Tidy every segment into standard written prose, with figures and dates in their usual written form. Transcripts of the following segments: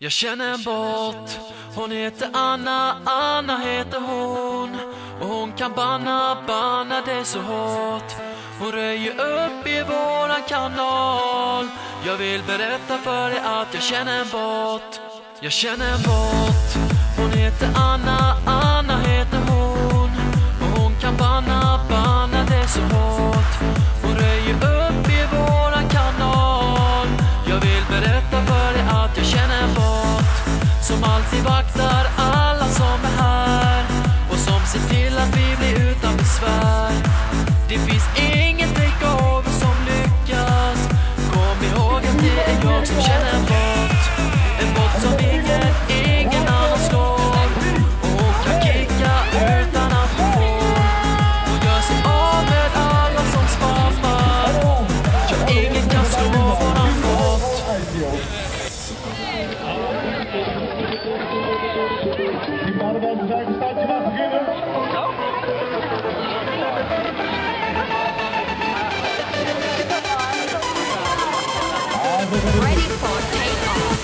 Jag känner en båt, hon heter Anna, Anna heter hon. Och hon kan banna det så hårt. Hon röjer upp i våran kanal. Jag vill berätta för dig att jag känner en båt. Jag känner en båt, hon heter Anna, Anna heter hon. Och hon kan banna det så hårt. Hon röjer upp i våran kanal. Jag vill berätta för dig att jag känner en båt som alltid vaktar alla som är här och som ser till att vi blir utan besvär. Det finns ingen takeover som lyckas. Kom ihåg att det är jag som känner en båt. En båt som ingen annan slår. Och hon kan kicka utan att hon får. Hon gör sig av med alla som skapar. Ja, ingen kan slå våran båt. Ready for takeoff.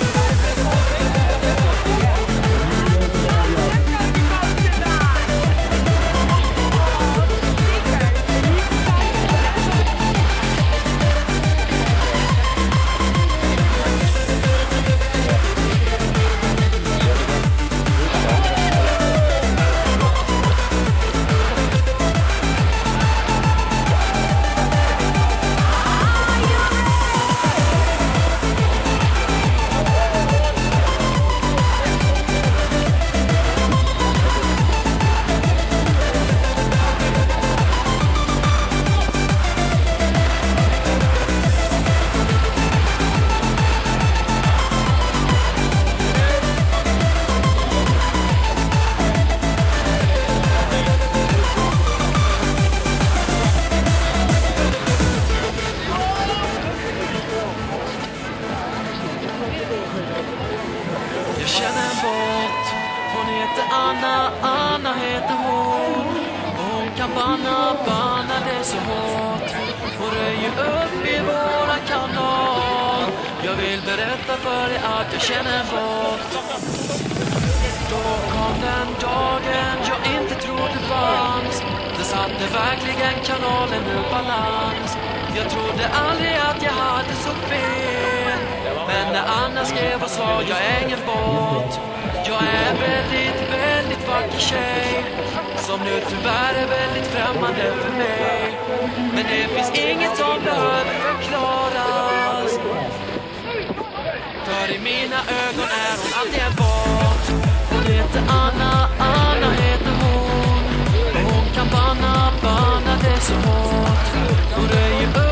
Jag känner en båt, hon heter Anna, Anna heter hon. Och hon kan banna det så hårt. Hon röjer upp i våran kanal. Jag vill berätta för dig att jag känner en båt. Då kom den dagen jag inte trodde fanns. Det satte verkligen kanalen ur balans. Jag trodde aldrig att jag hade så fel. Men när Anna skrev och sa jag är ingen båt. Jag är en väldigt vacker tjej som nu tyvärr är väldigt främmande för mig. Men det finns inget som behöver förklaras. För i mina ögon är hon alltid en båt. Hon heter Anna, Anna heter hon. Och hon kan banna det så hårt. Hon röjer upp